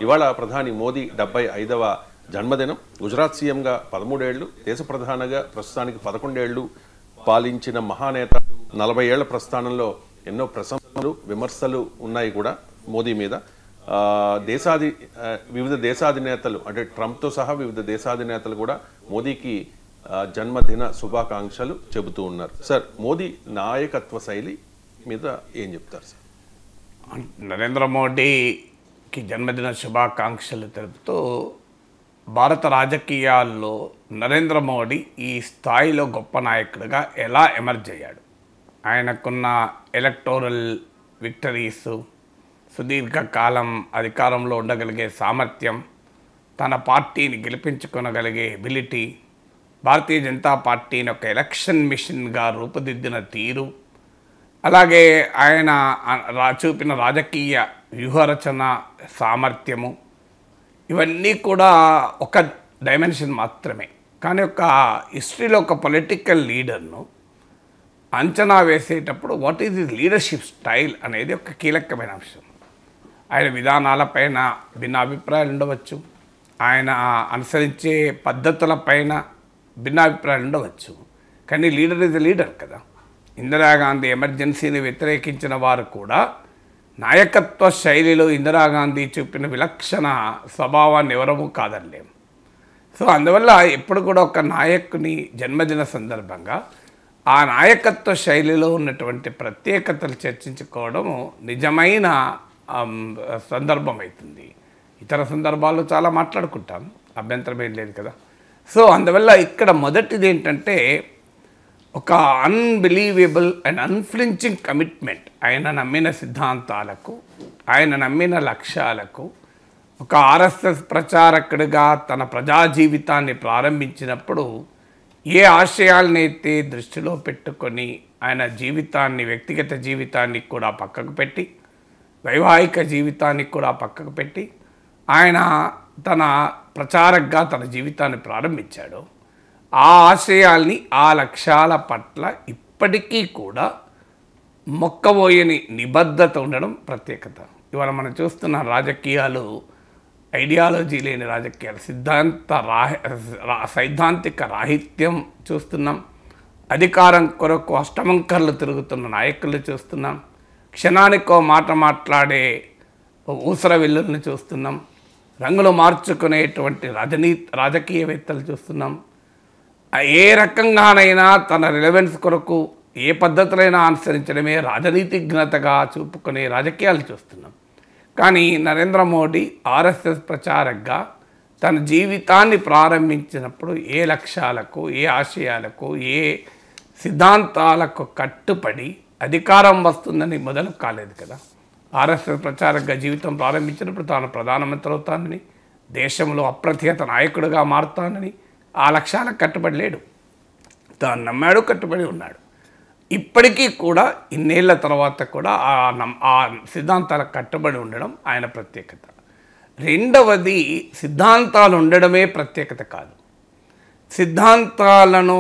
ఇవాళ ప్రధాని మోదీ 75వ జన్మదినం. గుజరాత్ సీఎంగా 13 ఏళ్లు, దేశ ప్రధానిగా ప్రస్తుతానికి 11 ఏళ్లు పాలించిన మహానేత 40 ఏళ్ల ప్రస్థానంలో ఎన్నో ప్రశంసలు విమర్శలు ఉన్నాయి కూడా మోదీ మీద. వివిధ దేశాధినేతలు అంటే ట్రంప్తో సహా వివిధ దేశాధినేతలు కూడా మోదీకి జన్మదిన శుభాకాంక్షలు చెబుతూ ఉన్నారు. సార్, మోదీ నాయకత్వ శైలి మీద ఏం చెప్తారు సార్? నరేంద్ర మోడీకి జన్మదిన శుభాకాంక్షలు తెలుపుతూ భారత రాజకీయాల్లో నరేంద్ర మోడీ ఈ స్థాయిలో గొప్ప నాయకుడిగా ఎలా ఎమర్జ్ అయ్యాడు, ఆయనకున్న ఎలక్టోరల్ విక్టరీస్, సుదీర్ఘకాలం అధికారంలో ఉండగలిగే సామర్థ్యం, తన పార్టీని గెలిపించుకొనగలిగే ఎబిలిటీ, భారతీయ జనతా పార్టీని ఒక ఎలక్షన్ మిషన్గా రూపుదిద్దిన తీరు, అలాగే ఆయన చూపిన రాజకీయ వ్యూహరచన సామర్థ్యము, ఇవన్నీ కూడా ఒక డైమెన్షన్ మాత్రమే. కానీ ఒక హిస్టరీలో ఒక పొలిటికల్ లీడర్ను అంచనా వేసేటప్పుడు what is his leadership style అనేది ఒక కీలకమైన అంశం. ఆయన విధానాలపైన భిన్నాభిప్రాయాలు ఉండవచ్చు, ఆయన అనుసరించే పద్ధతులపైన భిన్నాభిప్రాయాలు ఉండవచ్చు, కానీ లీడర్ ఈజ్ లీడర్ కదా. ఇందిరాగాంధీ ఎమర్జెన్సీని వ్యతిరేకించిన వారు కూడా నాయకత్వ శైలిలో ఇందిరాగాంధీ చూపిన విలక్షణ స్వభావాన్ని ఎవరము కాదనలేము. సో అందువల్ల ఎప్పుడు కూడా ఒక నాయకుని జన్మదిన సందర్భంగా ఆ నాయకత్వ శైలిలో ఉన్నటువంటి ప్రత్యేకతలు చర్చించుకోవడము నిజమైన సందర్భం అవుతుంది. ఇతర సందర్భాల్లో చాలా మాట్లాడుకుంటాం, అభ్యంతరం ఏం లేదు కదా. సో అందువల్ల ఇక్కడ మొదటిది ఏంటంటే ఒక అన్బిలీవబుల్ అండ్ అన్ఫ్లించింగ్ కమిట్మెంట్. ఆయన నమ్మిన సిద్ధాంతాలకు, ఆయన నమ్మిన లక్ష్యాలకు. ఒక ఆర్ఎస్ఎస్ ప్రచారకుడిగా తన ప్రజా జీవితాన్ని ప్రారంభించినప్పుడు ఏ ఆశయాలనైతే దృష్టిలో పెట్టుకొని ఆయన జీవితాన్ని, వ్యక్తిగత జీవితాన్ని కూడా పక్కకు పెట్టి, వైవాహిక జీవితాన్ని కూడా పక్కకు పెట్టి ఆయన తన ప్రచారకగా తన జీవితాన్ని ప్రారంభించాడు. ఆ ఆశయాల్ని, ఆ లక్ష్యాల పట్ల ఇప్పటికీ కూడా మొక్కబోయని నిబద్ధత ఉండడం ప్రత్యేకత. ఇవాళ మనం చూస్తున్న రాజకీయాలు ఐడియాలజీ లేని రాజకీయాలు, సైద్ధాంతిక రాహిత్యం చూస్తున్నాం. అధికారం కొరకు అష్టమంకర్లు తిరుగుతున్న నాయకులు చూస్తున్నాం. క్షణానికో మాట మాట్లాడే ఊసర విల్లుల్ని చూస్తున్నాం. రంగులు మార్చుకునేటువంటి రాజకీయవేత్తలు చూస్తున్నాం. ఏ రకంగానైనా తన రిలవెన్స్ కొరకు ఏ పద్ధతులైనా అనుసరించడమే రాజనీతిజ్ఞతగా చూపుకునే రాజకీయాలు చూస్తున్నాం. కానీ నరేంద్ర మోడీ ఆర్ఎస్ఎస్ ప్రచారకగా తన జీవితాన్ని ప్రారంభించినప్పుడు ఏ లక్ష్యాలకు, ఏ ఆశయాలకు, ఏ సిద్ధాంతాలకు కట్టుబడి అధికారం వస్తుందని మొదలు కాలేదు కదా. ఆర్ఎస్ఎస్ ప్రచారకగా జీవితం ప్రారంభించినప్పుడు తాను ప్రధానమంత్రి అవుతానని, దేశంలో అప్రతిహత నాయకుడిగా మారుతానని ఆ లక్ష్యాలకు కట్టుబడి లేడు. తాను నమ్మాడు, కట్టుబడి ఉన్నాడు. ఇప్పటికీ కూడా ఇన్నేళ్ల తర్వాత కూడా ఆ సిద్ధాంతాలకు కట్టుబడి ఉండడం ఆయన ప్రత్యేకత. రెండవది, సిద్ధాంతాలు ఉండడమే ప్రత్యేకత కాదు. సిద్ధాంతాలను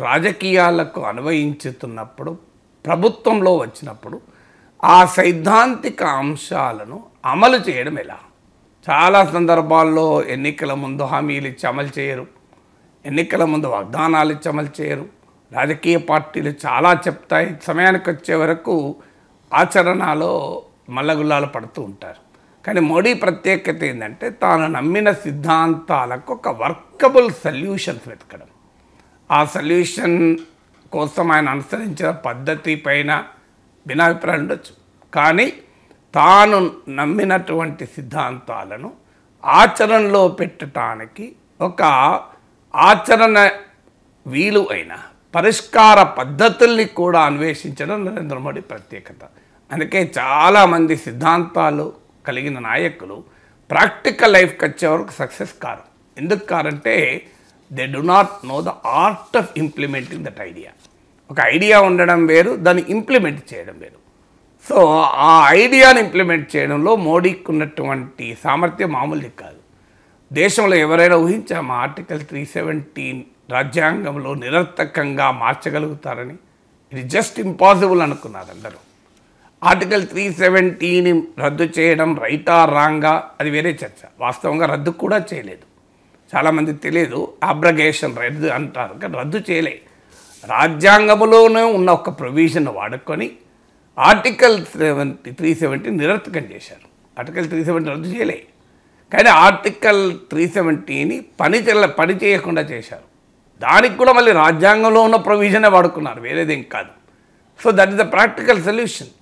రాజకీయాలకు అన్వయించుతున్నప్పుడు, ప్రభుత్వంలో వచ్చినప్పుడు ఆ సైద్ధాంతిక అంశాలను అమలు చేయడం ఎలా? చాలా సందర్భాల్లో ఎన్నికల ముందు హామీలు ఇచ్చి అమలు చేయరు, ఎన్నికల ముందు వాగ్దానాలు ఇచ్చి అమలు చేయరు. రాజకీయ పార్టీలు చాలా చెప్తాయి, సమయానికి వచ్చే వరకు ఆచరణలో మల్లగుల్లాలు పడుతూ ఉంటారు. కానీ మోడీ ప్రత్యేకత ఏంటంటే తాను నమ్మిన సిద్ధాంతాలకు ఒక వర్కబుల్ సొల్యూషన్స్ వెతకడం. ఆ సొల్యూషన్ కోసం ఆయన అనుసరించిన పద్ధతి పైన భిన్నాభిప్రాయాలు ఉండొచ్చు, కానీ తాను నమ్మినటువంటి సిద్ధాంతాలను ఆచరణలో పెట్టడానికి ఒక ఆచరణ వీలు అయిన పరిష్కార పద్ధతుల్ని కూడా అన్వేషించడం నరేంద్ర మోడీ ప్రత్యేకత. అందుకే చాలామంది సిద్ధాంతాలు కలిగిన నాయకులు ప్రాక్టికల్ లైఫ్కి వచ్చే వరకు సక్సెస్ కారు. ఎందుకు కారంటే they do not know the art of implementing that idea. ఒక ఐడియా ఉండడం వేరు, దాన్ని ఇంప్లిమెంట్ చేయడం వేరు. సో ఆ ఐడియాని ఇంప్లిమెంట్ చేయడంలో మోడీకి ఉన్నటువంటి సామర్థ్యం మామూలుది కాదు. దేశంలో ఎవరైనా ఊహించామా ఆర్టికల్ 317 రాజ్యాంగంలో నిరర్థకంగా మార్చగలుగుతారని? ఇది జస్ట్ ఇంపాసిబుల్ అనుకున్నారు అందరూ. ఆర్టికల్ 370ని రద్దు చేయడం రైటా రాంగా అది వేరే చర్చ. వాస్తవంగా రద్దు కూడా చేయలేదు, చాలామంది తెలియదు. అబ్రగేషన్ రద్దు అంటారు, కానీ రద్దు చేయలే. రాజ్యాంగంలోనే ఉన్న ఒక ప్రొవిజన్ వాడుకొని ఆర్టికల్ 370 నిరర్థకం చేశారు. ఆర్టికల్ 370 రద్దు చేయలే, కానీ ఆర్టికల్ 370ని పని చేయకుండా చేశారు. దానికి కూడా మళ్ళీ రాజ్యాంగంలో ఉన్న ప్రొవిజనే వాడుకున్నారు, వేరేదేం కాదు. So that is the practical solution.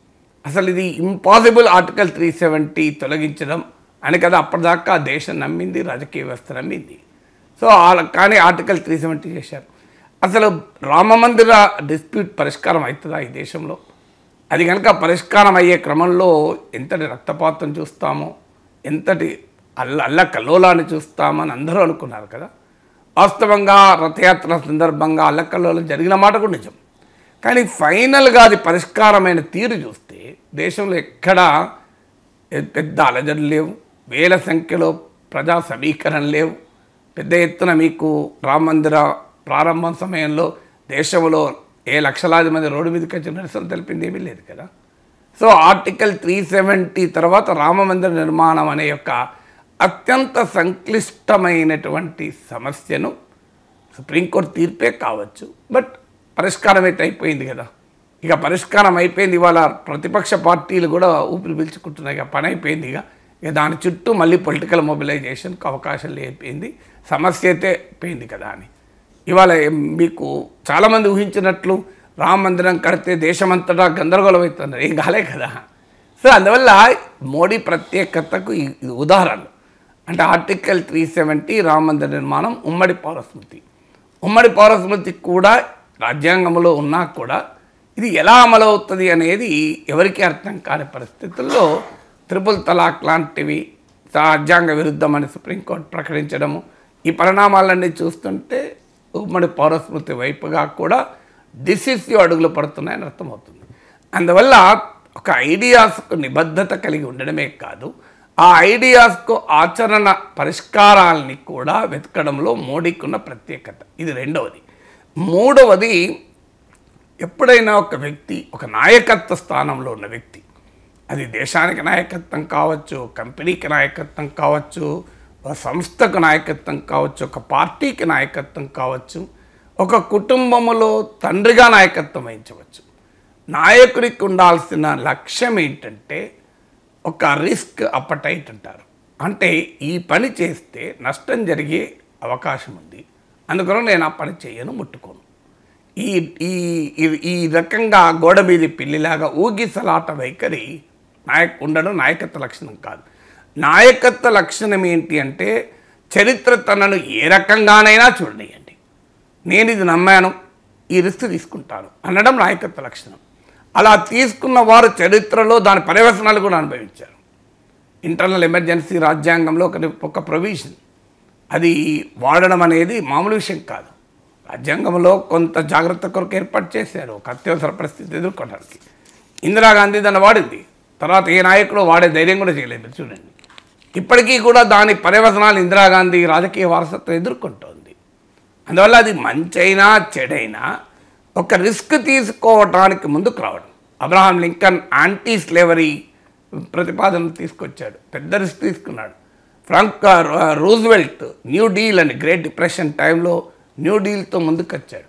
అసలు ఇది ఇంపాసిబుల్ ఆర్టికల్ 370 తొలగించడం అని కదా అప్పటిదాకా దేశం నమ్మింది, రాజకీయ వ్యవస్థ నమ్మింది. సో కానీ ఆర్టికల్ 370 చేశారు. అసలు రామమందిర డిస్ప్యూట్ పరిష్కారం అవుతుందా ఈ దేశంలో? అది కనుక పరిష్కారం అయ్యే క్రమంలో ఎంతటి రక్తపాతం చూస్తామో, ఎంతటి అల్లకల్లోలాన్ని చూస్తామని అందరూ అనుకున్నారు కదా. వాస్తవంగా రథయాత్ర సందర్భంగా అల్లకల్లోలం జరిగిన మాట కూడా నిజం. కానీ ఫైనల్గా అది పరిష్కారమైన తీరు చూస్తే దేశంలో ఎక్కడా పెద్ద అలజడులు లేవు, వేల సంఖ్యలో ప్రజా సమీకరణ లేవు. పెద్ద ఎత్తున మీకు రామ మందిర ప్రారంభం సమయంలో దేశంలో లక్షలాది మంది రోడ్డు మీదకి వచ్చి నిరసన తెలిపింది ఏమీ లేదు కదా. సో ఆర్టికల్ 370 తర్వాత రామ మందిర నిర్మాణం అనే యొక్క అత్యంత సంక్లిష్టమైనటువంటి సమస్యను సుప్రీంకోర్టు తీర్పే కావచ్చు, బట్ పరిష్కారం అయితే అయిపోయింది కదా. ఇక పరిష్కారం అయిపోయింది. ఇవాళ ప్రతిపక్ష పార్టీలు కూడా ఊపిరి పీల్చుకుంటున్నాయి, ఇక పని అయిపోయింది. ఇక దాని చుట్టూ మళ్ళీ పొలిటికల్ మొబిలైజేషన్కి అవకాశం లేకపోయింది, సమస్య అయితే అయిపోయింది కదా అని. ఇవాళ మీకు చాలామంది ఊహించినట్లు రామ మందిరం కడితే దేశమంతటా గందరగోళం అవుతున్నారు, ఏం కాలే కదా. సో అందువల్ల మోడీ ప్రత్యేకతకు ఇది ఉదాహరణ. అంటే ఆర్టికల్ 370 రామ మందిర నిర్మాణం ఉమ్మడి పౌరస్మృతి కూడా రాజ్యాంగంలో ఉన్నా కూడా ఇది ఎలా అమలవుతుంది అనేది ఎవరికీ అర్థం కాని పరిస్థితుల్లో త్రిపుల్ తలాక్ లాంటివి రాజ్యాంగ విరుద్ధమని సుప్రీంకోర్టు ప్రకటించడము, ఈ పరిణామాలన్నీ చూస్తుంటే ఉమ్మడి పౌరస్మృతి వైపుగా కూడా డిసిసివ్ అడుగులు పడుతున్నాయని అర్థమవుతుంది. అందువల్ల ఒక ఐడియాస్కు నిబద్ధత కలిగి ఉండడమే కాదు, ఆ ఐడియాస్కు ఆచరణ పరిష్కారాలని కూడా వెతకడంలో మోడీకి ఉన్న ప్రత్యేకత. ఇది రెండవది. మూడవది, ఎప్పుడైనా ఒక వ్యక్తి ఒక నాయకత్వ స్థానంలో ఉన్న వ్యక్తి, అది దేశానికి నాయకత్వం కావచ్చు, కంపెనీకి నాయకత్వం కావచ్చు, ఒక సంస్థకు నాయకత్వం కావచ్చు, ఒక పార్టీకి నాయకత్వం కావచ్చు, ఒక కుటుంబంలో తండ్రిగా నాయకత్వం వహించవచ్చు. నాయకుడికి ఉండాల్సిన లక్ష్యం ఏంటంటే ఒక రిస్క్ అపటైట్ అంటారు. అంటే ఈ పని చేస్తే నష్టం జరిగే అవకాశం ఉంది, అందుకని నేను ఆ పని చేయను, ముట్టుకోను. ఈ రకంగా గోడ మీది పిల్లిలాగా ఊగిసలాట వైఖరి ఉండడం నాయకత్వ లక్షణం కాదు. నాయకత్వ లక్షణం ఏంటి అంటే చరిత్ర తనను ఏ రకంగానైనా చూడనియండి, నేను ఇది నమ్మాను, ఈ రిస్క్ తీసుకుంటాను అనడం నాయకత్వ లక్షణం. అలా తీసుకున్న వారు చరిత్రలో దాని పర్యవసనాలు కూడా అనుభవించారు. ఇంటర్నల్ ఎమర్జెన్సీ రాజ్యాంగంలో ఒక ప్రొవిజన్, అది వాడడం అనేది మామూలు విషయం కాదు. రాజ్యాంగంలో కొంత జాగ్రత్త కొరకు ఏర్పాటు చేశారు ఒక అత్యవసర పరిస్థితి ఎదుర్కోవడానికి. ఇందిరాగాంధీ దాన్ని వాడింది, తర్వాత ఏ నాయకుడు వాడే ధైర్యం కూడా చేయలేదు. చూడండి, ఇప్పటికీ కూడా దాని పర్యవసనాలు ఇందిరాగాంధీ రాజకీయ వారసత్వం ఎదుర్కొంటోంది. అందువల్ల అది మంచైనా చెడైనా ఒక రిస్క్ తీసుకోవడానికి ముందుకు రావడం. అబ్రహాం లింకన్ యాంటీ స్లేవరీ ప్రతిపాదన తీసుకొచ్చాడు, పెద్ద రిస్క్ తీసుకున్నాడు. రూజ్వెల్ట్ న్యూ డీల్ అని గ్రేట్ డిప్రెషన్ టైంలో న్యూ డీల్తో ముందుకు వచ్చాడు.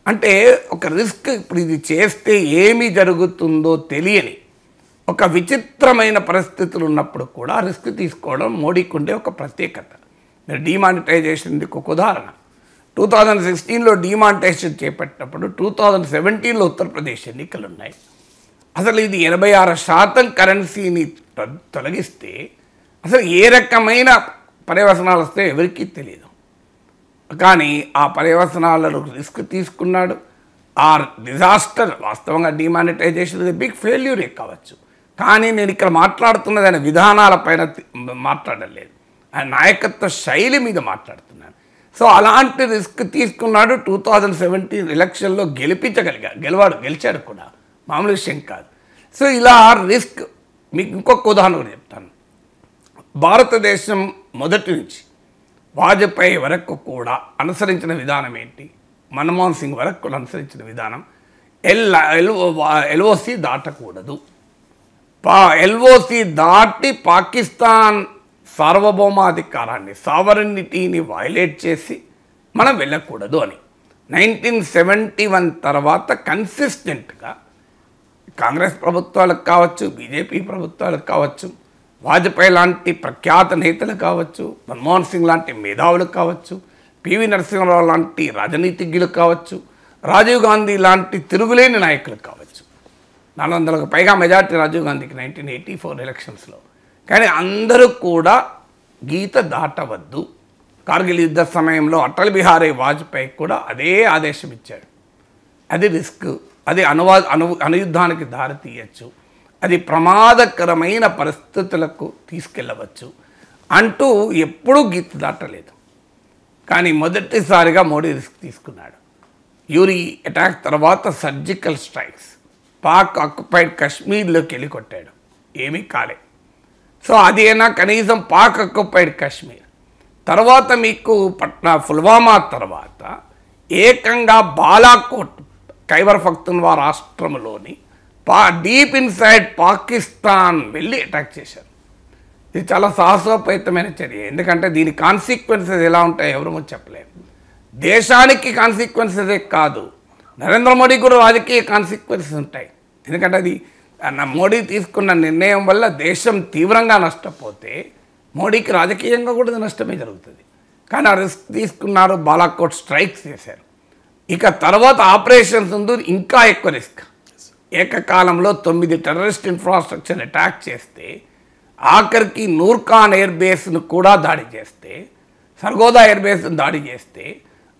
అంటే ఒక రిస్క్, ఇప్పుడు ఇది చేస్తే ఏమి జరుగుతుందో తెలియని ఒక విచిత్రమైన పరిస్థితులు ఉన్నప్పుడు కూడా రిస్క్ తీసుకోవడం మోడీకి ఉండే ఒక ప్రత్యేకత. మీరు డిమానిటైజేషన్ ఒక ఉదాహరణ. 2016లో డిమానిటైజేషన్ చేపట్టినప్పుడు 2017లో ఉత్తరప్రదేశ్ ఎన్నికలు ఉన్నాయి. అసలు ఇది 86% కరెన్సీని తొలగిస్తే అసలు ఏ రకమైన పర్యవసనాలు వస్తాయో ఎవరికీ తెలియదు. కానీ ఆ పర్యవసనాలను రిస్క్ తీసుకున్నాడు. ఆ డిజాస్టర్ వాస్తవంగా డిమానిటైజేషన్ బిగ్ ఫెయిల్యూరే కావచ్చు, కానీ నేను ఇక్కడ మాట్లాడుతున్నది ఆయన విధానాలపైన మాట్లాడలేదు, ఆయన నాయకత్వ శైలి మీద మాట్లాడుతున్నాను. సో అలాంటి రిస్క్ తీసుకున్నాడు. 2017 ఎలక్షన్లో గెలిచాడు కూడా, మామూలు విషయం కాదు. సో ఇలా రిస్క్, మీకు ఇంకొక ఉదాహరణ కూడా చెప్తాను. భారతదేశం మొదటి నుంచి వాజ్పేయి వరకు కూడా అనుసరించిన విధానం ఏంటి, మన్మోహన్ సింగ్ వరకు కూడా అనుసరించిన విధానం, ఎల్ఓసి దాటకూడదు. ఎల్ఓసి దాటి పాకిస్తాన్ సార్వభౌమాధికారాన్ని సావరెనిటీని వైలేట్ చేసి మనం వెళ్ళకూడదు అని 1971 తర్వాత కన్సిస్టెంట్గా కాంగ్రెస్ ప్రభుత్వాలకు కావచ్చు, బీజేపీ ప్రభుత్వాలకు కావచ్చు, వాజ్పేయి లాంటి ప్రఖ్యాత నేతలు కావచ్చు, మన్మోహన్ సింగ్ లాంటి మేధావులు కావచ్చు, పివి నరసింహారావు లాంటి రాజనీతిజ్ఞులు కావచ్చు, రాజీవ్ గాంధీ లాంటి తిరుగులేని నాయకులు కావచ్చు. 400కు పైగా మెజార్టీ రాజీవ్ గాంధీకి 1984 ఎలక్షన్స్లో. కానీ అందరూ కూడా గీత దాటవద్దు. కార్గిల్ యుద్ధ సమయంలో అటల్ బిహారీ వాజ్పేయి కూడా అదే ఆదేశం ఇచ్చాడు. అది రిస్క్, అది అనుయుద్ధానికి దారి తీయచ్చు, అది ప్రమాదకరమైన పరిస్థితులకు తీసుకెళ్ళవచ్చు అంటూ ఎప్పుడూ గీత దాటలేదు. కానీ మొదటిసారిగా మోడీ రిస్క్ తీసుకున్నాడు. యూరి అటాక్ తర్వాత సర్జికల్ స్ట్రైక్స్ పాక్ ఆక్యుపైడ్ కాశ్మీర్లోకి వెళ్ళి కొట్టాడు, ఏమీ కాలే. సో అదేనా కనీసం పాక్ ఆక్యుపైడ్ కాశ్మీర్ తర్వాత మీకు పుల్వామా తర్వాత ఏకంగా బాలాకోట్ ఖైబర్ పఖ్తూన్ఖ్వా రాష్ట్రంలోని డీప్ ఇన్సైడ్ పాకిస్తాన్ వెళ్ళి అటాక్ చేశారు. ఇది చాలా సాహసోపేతమైన చర్య. ఎందుకంటే దీని కాన్సిక్వెన్సెస్ ఎలా ఉంటాయో ఎవరూ చెప్పలేము. దేశానికి కాన్సిక్వెన్సెసే కాదు, నరేంద్ర మోడీ కూడా రాజకీయ కాన్సిక్వెన్సెస్ ఉంటాయి. ఎందుకంటే అది మోడీ తీసుకున్న నిర్ణయం వల్ల దేశం తీవ్రంగా నష్టపోతే మోడీకి రాజకీయంగా కూడా నష్టమే జరుగుతుంది. కానీ ఆ రిస్క్ తీసుకున్నారు, బాలాకోట్ స్ట్రైక్స్ చేశారు. ఇక తర్వాత ఆపరేషన్స్ ఉంది, ఇంకా ఎక్కువ రిస్క్. ఏకకాలంలో 9 టెర్రరిస్ట్ ఇన్ఫ్రాస్ట్రక్చర్ అటాక్ చేస్తే, ఆఖరికి నూర్ఖాన్ ఎయిర్ బేస్ను కూడా దాడి చేస్తే, సర్గోదా ఎయిర్ బేస్ను దాడి చేస్తే,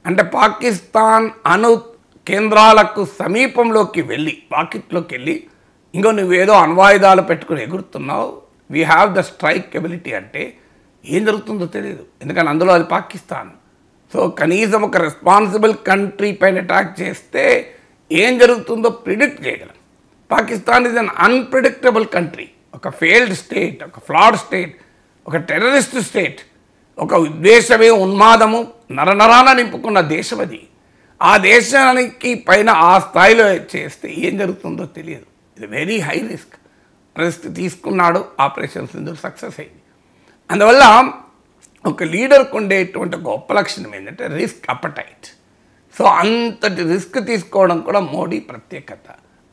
అంటే పాకిస్తాన్ అణు కేంద్రాలకు సమీపంలోకి వెళ్ళి పాకెట్లోకి వెళ్ళి ఇంకో నువ్వేదో అణ్వాయుధాలు పెట్టుకుని ఎగురుతున్నావు, we have the strike ability అంటే ఏం జరుగుతుందో తెలియదు. ఎందుకంటే అందులో అది పాకిస్తాన్. సో కనీసం ఒక రెస్పాన్సిబుల్ కంట్రీ పైన అటాక్ చేస్తే ఏం జరుగుతుందో ప్రిడిక్ట్ చేయగలం. Pakistan is an unpredictable country, ఒక ఫెయిల్డ్ స్టేట్, ఒక ఫ్లాడ్ స్టేట్, ఒక టెర్రరిస్ట్ స్టేట్, ఒక ఉద్దేశమే ఉన్మాదము నరనరాన నింపుకున్న దేశం అది. ఆ దేశానికి పైన ఆ స్థాయిలో చేస్తే ఏం జరుగుతుందో తెలియదు. ఇది వెరీ హై రిస్క్. రిస్క్ తీసుకున్నాడు, ఆపరేషన్ సింధూర్ సక్సెస్ అయింది. అందువల్ల ఒక లీడర్కు ఉండేటువంటి గొప్ప లక్షణం ఏంటంటే రిస్క్ అపటైట్. సో అంతటి రిస్క్ తీసుకోవడం కూడా మోడీ ప్రత్యేకత.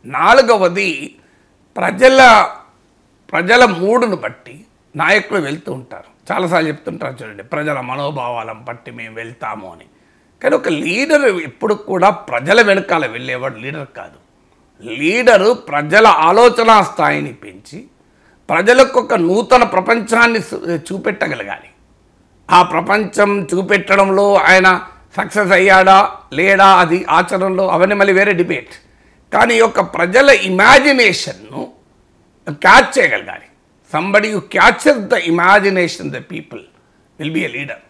4వది ప్రజల మూడును బట్టి నాయకులు వెళ్తూ ఉంటారు. చాలాసార్లు చెప్తుంటారు చూడండి, ప్రజల మనోభావాలను బట్టి మేము వెళ్తాము అని. కానీ ఒక లీడర్ ఎప్పుడు కూడా ప్రజల వెనకాల వెళ్ళేవాడు లీడర్ కాదు. లీడరు ప్రజల ఆలోచన స్థాయిని పెంచి ప్రజలకు ఒక నూతన ప్రపంచాన్ని చూపెట్టగలగాలి. ఆ ప్రపంచం చూపెట్టడంలో ఆయన సక్సెస్ అయ్యాడా లేడా అది ఆచరణలో అవన్నీ మళ్ళీ వేరే డిబేట్. కానీ యొక్క ప్రజల ఇమాజినేషన్ను క్యాచ్ చేయగలగాలి. Somebody you catcher the imagination the people will be a leader.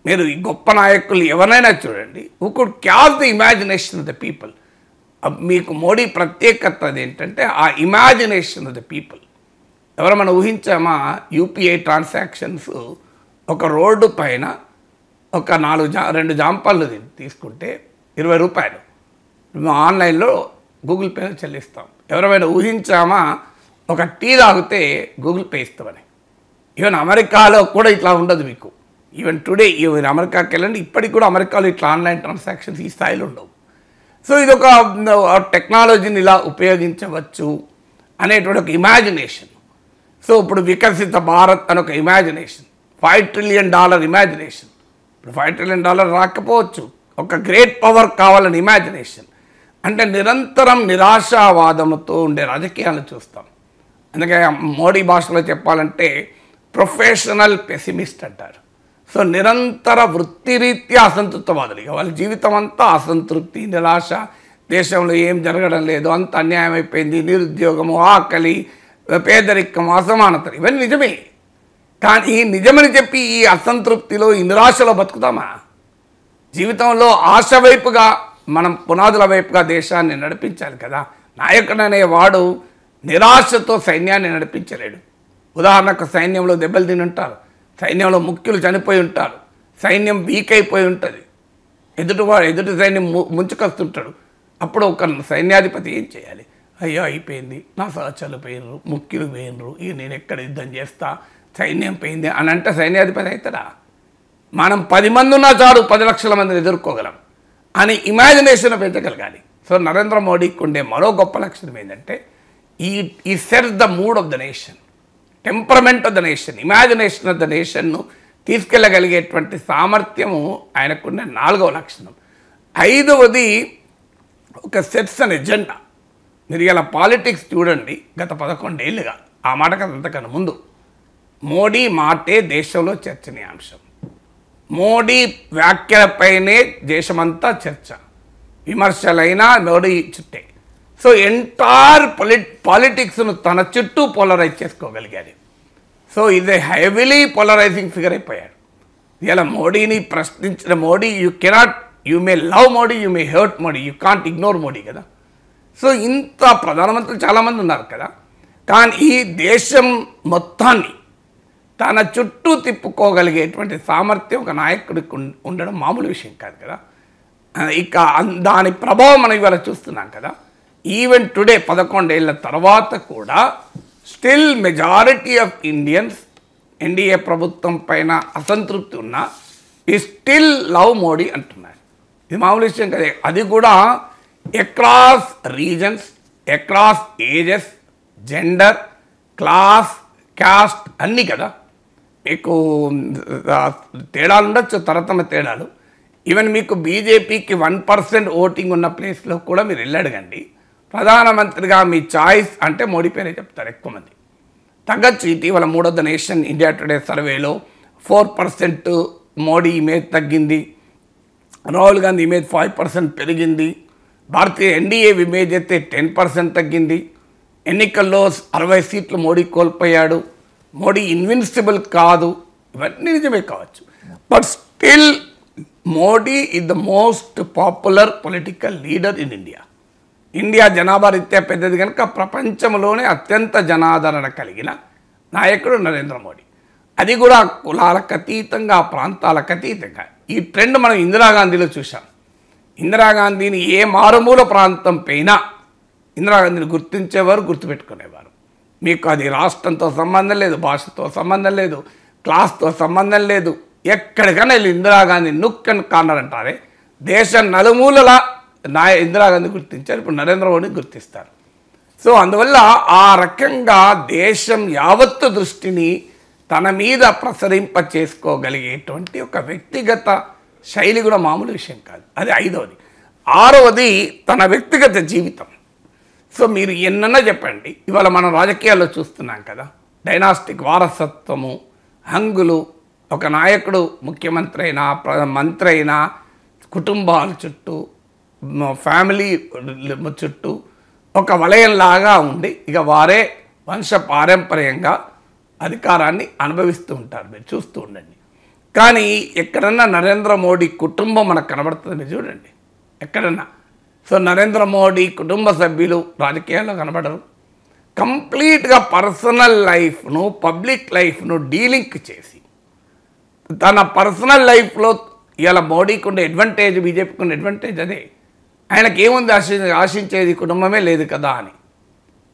మీరు ఈ గొప్ప నాయకులు ఎవరైనా చూడండి, who could catch the imagination of the people. మీకు మోడీ ప్రత్యేకత ఏంటంటే ఆ ఇమాజినేషన్ ఆఫ్ ద పీపుల్. ఎవరమైనా ఊహించామా యూపీఐ ట్రాన్సాక్షన్స్ ఒక రోడ్డు పైన ఒక 2 జాంపళ్ళు తీసుకుంటే 20 రూపాయలు మేము ఆన్లైన్లో గూగుల్ పేలో చెల్లిస్తాం. ఎవరైనా ఊహించామా ఒక టీ తాగితే గూగుల్ పే ఇస్తామని? ఈవెన్ అమెరికాలో కూడా ఇట్లా ఉండదు మీకు. ఈవెన్ టుడే ఈవెన్ అమెరికాకి వెళ్ళండి, ఇప్పటికి కూడా అమెరికాలో ఇట్లా ఆన్లైన్ ట్రాన్సాక్షన్స్ ఈ స్థాయిలో ఉండవు. సో ఇది ఒక టెక్నాలజీని ఇలా ఉపయోగించవచ్చు అనేటువంటి ఒక ఇమాజినేషన్. సో ఇప్పుడు వికసిత భారత్ అని ఒక ఇమాజినేషన్, $5 ట్రిలియన్ ఇమాజినేషన్. ఇప్పుడు $5 ట్రిలియన్ రాకపోవచ్చు, ఒక గ్రేట్ పవర్ కావాలని ఇమాజినేషన్. అంటే నిరంతరం నిరాశావాదంతో ఉండే రాజకీయాలను చూస్తాం. అందుకే మోడీ భాషలో చెప్పాలంటే ప్రొఫెషనల్ పెసిమిస్ట్ అంటారు. సో నిరంతర వృత్తిరీత్యా అసంతృప్తవాదులు. ఇక వాళ్ళ జీవితం అంతా అసంతృప్తి, నిరాశ, దేశంలో ఏం జరగడం లేదు, అంత అన్యాయం అయిపోయింది, నిరుద్యోగము, ఆకలి, పేదరికం, అసమానతలు, ఇవన్నీ నిజమే. కానీ నిజమని చెప్పి ఈ అసంతృప్తిలో ఈ నిరాశలో బతుకుతామా? జీవితంలో ఆశ వైపుగా మనం పునాదుల వైపుగా దేశాన్ని నడిపించాలి కదా. నాయకుడు అనేవాడు నిరాశతో సైన్యాన్ని నడిపించలేడు. ఉదాహరణకు సైన్యంలో దెబ్బలు తిని ఉంటారు, సైన్యంలో ముఖ్యులు చనిపోయి ఉంటారు, సైన్యం వీక్ అయిపోయి ఉంటుంది, ఎదుటి సైన్యం ముంచుకొస్తుంటాడు. అప్పుడు ఒక సైన్యాధిపతి ఏం చేయాలి? అయ్యో అయిపోయింది, నా సహచరులు పోయినరు, ముఖ్యులు పోయినరు, ఇక నేను ఎక్కడ యుద్ధం చేస్తా, సైన్యం పోయింది అని అంటే సైన్యాధిపతి అవుతాడా? మనం 10 మంది ఉన్నా చాలు 10 లక్షల మందిని ఎదుర్కోగలం అని ఇమాజినేషన్ పెంచగలగాలి. సో నరేంద్ర మోడీకి ఉండే మరో గొప్ప లక్షణం ఏంటంటే ఈ sets the mood of the nation, temperament of the nation, imagination of the నేషన్ను తీసుకెళ్ళగలిగేటువంటి సామర్థ్యము ఆయనకున్న 4వ లక్షణం. 5వది ఒక సెట్స్ అన్ ఎజెండా. మీరు ఇలా పాలిటిక్స్ చూడండి, గత 11 ఏళ్ళుగా, ఆ మాటకు అంతకన్నా ముందు మోడీ మాటే దేశంలో చర్చనీయాంశం. మోడీ వ్యాఖ్యలపైనే దేశమంతా చర్చ, విమర్శలైనా మోడీ చుట్టే. సో ఎంటైర్ పాలిటిక్స్ను తన చుట్టూ పోలరైజ్ చేసుకోగలిగాడు. సో ఇది హెవీలీ పోలరైజింగ్ ఫిగర్ అయిపోయాడు. ఇలా మోడీని ప్రశ్నించిన Modi, you may love Modi, you may hurt Modi, you can't ignore Modi కదా. సో ఇంత ప్రధానమంత్రులు చాలామంది ఉన్నారు కదా, కానీ ఈ దేశం మొత్తాన్ని తన చుట్టూ తిప్పుకోగలిగేటువంటి సామర్థ్యం ఒక నాయకుడికి ఉండడం మామూలు విషయం కాదు కదా. ఇక దాని ప్రభావం మనం ఇవాళ చూస్తున్నాం కదా. ఈవెన్ టుడే 11 ఏళ్ల తర్వాత కూడా still majority of Indians NDA ప్రభుత్వం పైన అసంతృప్తి ఉన్నా ఈ స్టిల్ లవ్ మోడీ అంటున్నారు. ఇది మామూలు విషయం కదా. అది కూడా across reasons, across ages, gender, class, caste అన్నీ కదా. మీకు తేడాలు ఉండొచ్చు, తరతమ తేడాలు. ఈవెన్ మీకు బీజేపీకి 1% ఓటింగ్ ఉన్న ప్లేస్లో కూడా మీరు వెళ్ళడగండి, ప్రధానమంత్రిగా మీ చాయిస్ అంటే మోడీ పేరే చెప్తారు ఎక్కువ మంది. తగ్గచ్చు. ఇటీవల 3వ నేషన్ ఇండియా టుడే సర్వేలో 4% మోడీ ఇమేజ్ తగ్గింది, రాహుల్ గాంధీ ఇమేజ్ 5% పెరిగింది, భారతీయ ఎన్డీఏ ఇమేజ్ అయితే 10% తగ్గింది. ఎన్నికల్లో 60 సీట్లు మోడీ కోల్పోయాడు. మోడీ ఇన్విన్సిబుల్ కాదు, ఇవన్నీ నిజమే కావచ్చు. But still Modi is the most popular political leader in India. India జనాభా రీత్యా పెద్దది కనుక ప్రపంచంలోనే అత్యంత జనాదరణ కలిగిన నాయకుడు నరేంద్ర మోడీ. అది కూడా కులాలకు అతీతంగా, ప్రాంతాలకు అతీతంగా. ఈ ట్రెండ్ మనం ఇందిరాగాంధీలో చూసాం. ఇందిరాగాంధీని ఏ మారుమూల ప్రాంతం పైన ఇందిరాగాంధీని గుర్తించేవారు, గుర్తుపెట్టుకునేవారు. మీకు అది రాష్ట్రంతో సంబంధం లేదు, భాషతో సంబంధం లేదు, క్లాస్తో సంబంధం లేదు. ఎక్కడికైనా వెళ్ళి ఇందిరాగాంధీ నుక్ అండ్ కార్నర్ అంటారే. దేశం నలుమూలల ఇందిరాగాంధీ గుర్తించారు, ఇప్పుడు నరేంద్ర మోడీ గుర్తిస్తారు. సో అందువల్ల ఆ రకంగా దేశం యావత్తు దృష్టిని తన మీద ప్రసరింప చేసుకోగలిగేటువంటి ఒక వ్యక్తిగత శైలి కూడా మామూలు విషయం కాదు. అది 5వది. 6వది తన వ్యక్తిగత జీవితం. సో మీరు ఎన్నన్నా చెప్పండి, ఇవాళ మనం రాజకీయాల్లో చూస్తున్నాం కదా, డైనాస్టిక్ వారసత్వము, హంగులు. ఒక నాయకుడు ముఖ్యమంత్రి అయినా, మంత్రి అయినా, కుటుంబాల చుట్టూ, ఫ్యామిలీ చుట్టూ ఒక వలయంలాగా ఉండి ఇక వారే వంశ పారంపర్యంగా అధికారాన్ని అనుభవిస్తూ ఉంటారు. మీరు చూస్తూ ఉండండి. కానీ ఎక్కడన్నా నరేంద్ర మోడీ కుటుంబం మనకు కనబడుతుంది, మీరు చూడండి ఎక్కడన్నా. సో నరేంద్ర మోడీ కుటుంబ సభ్యులు రాజకీయాల్లో కనబడరు. కంప్లీట్గా పర్సనల్ లైఫ్ను, పబ్లిక్ లైఫ్ను డీలింక్ చేసి తన పర్సనల్ లైఫ్లో ఇవాళ మోడీకి ఉండే అడ్వాంటేజ్, బీజేపీకి ఉండే అడ్వాంటేజ్ అదే. ఆయనకి ఏముంది ఆశించేది, కుటుంబమే లేదు కదా అని.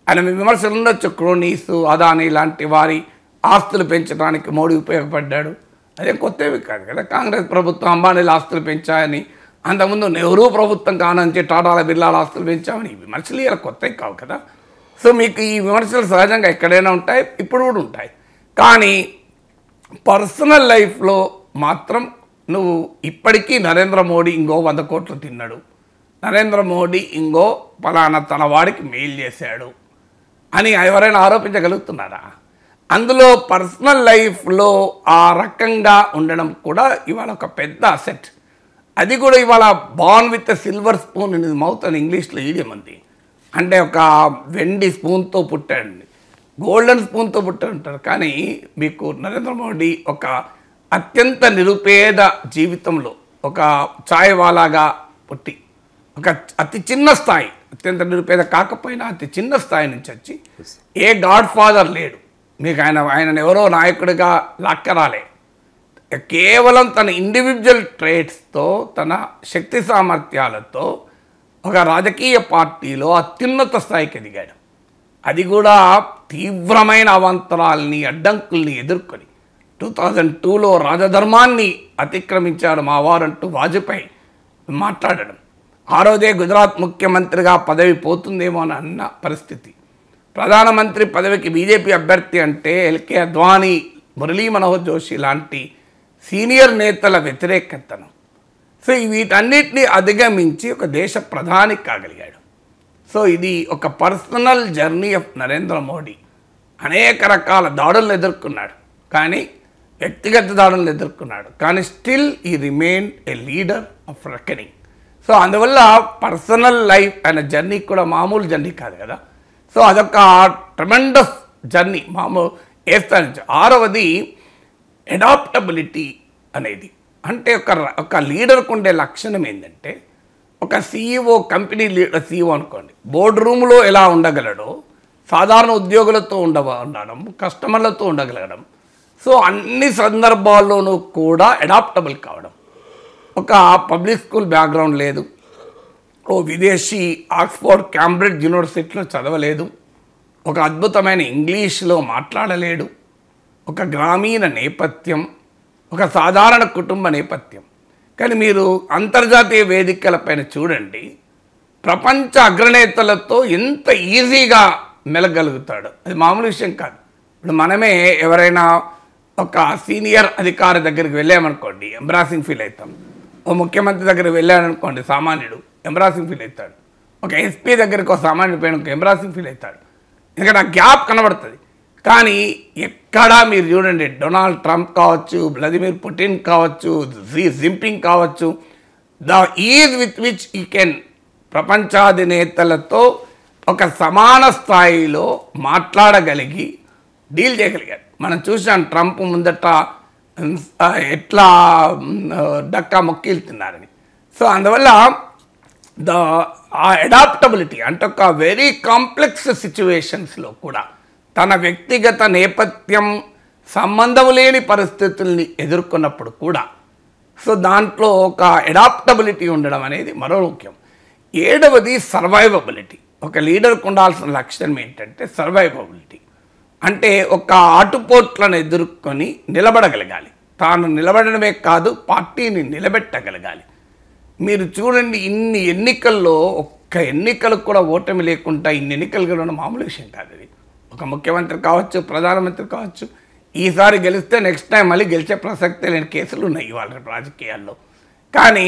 ఆయన విమర్శలు ఉండొచ్చు, క్రోనీస్, అదానీ లాంటి వారి ఆస్తులు పెంచడానికి మోడీ ఉపయోగపడ్డాడు. అదేం కొత్తవి కాదు కదా. కాంగ్రెస్ ప్రభుత్వం అంబానీల ఆస్తులు పెంచాయని, అంతకుముందు నెహ్రూ ప్రభుత్వం కానుంచి టాటాల బిర్లాల ఆస్తులు పెంచామని ఈ విమర్శలు ఇలా కొత్తవి కావు కదా. సో మీకు ఈ విమర్శలు సహజంగా ఎక్కడైనా ఉంటాయి, ఇప్పుడు కూడా ఉంటాయి. కానీ పర్సనల్ లైఫ్లో మాత్రం నువ్వు ఇప్పటికీ నరేంద్ర మోడీ ఇంకో 100 కోట్లు తిన్నాడు, నరేంద్ర మోడీ ఇంకో పలానా తన వాడికి మెయిల్ చేశాడు అని ఎవరైనా ఆరోపించగలుగుతున్నారా? అందులో పర్సనల్ లైఫ్లో ఆ రకంగా ఉండడం కూడా ఇవాళ ఒక పెద్ద అసెట్. అది కూడా ఇవాళ born with silver spoon in his mouth అని ఇంగ్లీష్లో ఈడియం ఉంది. అంటే ఒక వెండి స్పూన్తో పుట్టాడండి, గోల్డెన్ స్పూన్తో పుట్టాడంటారు. కానీ మీకు నరేంద్ర మోడీ ఒక అత్యంత నిరుపేద జీవితంలో ఒక ఛాయ్ వాలాగా పుట్టి ఒక అతి చిన్న స్థాయి, అత్యంత నిరుపేద కాకపోయినా అతి చిన్న స్థాయి నుంచి వచ్చి ఏ గాడ్ ఫాదర్ లేడు మీకు. ఆయనను ఎవరో నాయకుడిగా లాక్కరాలే. కేవలం తన ఇండివిజువల్ ట్రేట్స్తో, తన శక్తి సామర్థ్యాలతో ఒక రాజకీయ పార్టీలో అత్యున్నత స్థాయికి ఎదిగాడు. అది కూడా తీవ్రమైన అవాంతరాల్ని అడ్డంకుల్ని ఎదుర్కొని 2002లో రాజధర్మాన్ని అతిక్రమించాడు మా వారంటూ వాజ్పేయి మాట్లాడడం, ఆ రోజే గుజరాత్ ముఖ్యమంత్రిగా పదవి పోతుందేమో అని అన్న పరిస్థితి, ప్రధానమంత్రి పదవికి బీజేపీ అభ్యర్థి అంటే ఎల్కే అద్వానీ, మురళీ మనోహర్ జోషి లాంటి సీనియర్ నేతల వ్యతిరేకతను, సో వీటన్నిటిని అధిగమించి ఒక దేశ ప్రధాని కాగలిగాడు. సో ఇది ఒక personal journey of Narendra Modi. అనేక రకాల దాడులను ఎదుర్కొన్నాడు, కానీ వ్యక్తిగత దాడులను ఎదుర్కొన్నాడు, కానీ స్టిల్ ఈ remain A leader of reckoning. So అందువల్ల పర్సనల్ లైఫ్ అనే జర్నీ కూడా మామూలు జర్నీ కాదు కదా. సో అదొక ట్రెమెండస్ జర్నీ మామూలు ఏ స్థాయి నుంచి. ఆరవది అడాప్టబిలిటీ అనేది, అంటే ఒక లీడర్కు ఉండే లక్షణం ఏంటంటే, ఒక సీఈఓ కంపెనీ లీడర్ సీఈఓ అనుకోండి, బోర్డు రూమ్లో ఎలా ఉండగలడో సాధారణ ఉద్యోగులతో ఉండడం, కస్టమర్లతో ఉండగలగడం, సో అన్ని సందర్భాల్లోనూ కూడా అడాప్టబుల్ కావడం. ఒక పబ్లిక్ స్కూల్ బ్యాక్గ్రౌండ్ లేదు, ఓ విదేశీ ఆక్స్ఫోర్డ్ క్యాంబ్రిడ్జ్ యూనివర్సిటీలో చదవలేదు, ఒక అద్భుతమైన ఇంగ్లీష్లో మాట్లాడలేడు, ఒక గ్రామీణ నేపథ్యం, ఒక సాధారణ కుటుంబ నేపథ్యం. కానీ మీరు అంతర్జాతీయ వేదికలపైన చూడండి, ప్రపంచ అగ్రనేతలతో ఎంత ఈజీగా మెలగలుగుతాడు, అది మామూలు విషయం కాదు. ఇప్పుడు మనమే ఎవరైనా ఒక సీనియర్ అధికారి దగ్గరికి వెళ్ళామనుకోండి, ఎంబ్రాసింగ్ ఫీల్ అవుతాం. ఓ ముఖ్యమంత్రి దగ్గరికి వెళ్ళామనుకోండి, సామాన్యుడు ఎంబ్రాసింగ్ ఫీల్ అవుతాడు. ఒక ఎస్పీ దగ్గరికి ఒక సామాన్యుడు పోయిన ఎంబ్రాసింగ్ ఫీల్ అవుతాడు, ఎందుకంటే ఆ గ్యాప్ కనబడుతుంది. కానీ ఎక్కడా మీరు చూడండి, డొనాల్డ్ ట్రంప్ కావచ్చు, వ్లాదిమిర్ పుటిన్ కావచ్చు, జీ జింపింగ్ కావచ్చు, ద ఈజ్ విత్ విచ్ ఈ కెన్ ప్రపంచాధినేతలతో ఒక సమాన స్థాయిలో మాట్లాడగలిగి డీల్ చేయగలిగారు. మనం చూసాం ట్రంప్ ముందట ఎట్లా డక్కా మొక్కిలుతున్నారని. సో అందువల్ల ఆ అడాప్టబిలిటీ అంటే ఒక వెరీ కాంప్లెక్స్ సిచ్యువేషన్స్లో కూడా తన వ్యక్తిగత నేపథ్యం సంబంధం లేని పరిస్థితుల్ని ఎదుర్కొన్నప్పుడు కూడా సో దాంట్లో ఒక అడాప్టబిలిటీ ఉండడం అనేది మరో ముఖ్యం. ఏడవది సర్వైవబిలిటీ. ఒక లీడర్కి ఉండాల్సిన లక్షణం ఏంటంటే సర్వైవబిలిటీ, అంటే ఒక ఆటుపోట్లను ఎదుర్కొని నిలబడగలగాలి. తాను నిలబడడమే కాదు, పార్టీని నిలబెట్టగలగాలి. మీరు చూడండి, ఇన్ని ఎన్నికల్లో ఒక్క ఎన్నికలకు కూడా ఓటమి లేకుండా ఇన్ని ఎన్నికలు గెలవడం మామూలు విషయం కాదు. అది ఒక ముఖ్యమంత్రి కావచ్చు, ప్రధానమంత్రి కావచ్చు, ఈసారి గెలిస్తే నెక్స్ట్ టైం మళ్ళీ గెలిచే ప్రసక్తే లేని కేసులు ఉన్నాయి ఇవాళ రాజకీయాల్లో. కానీ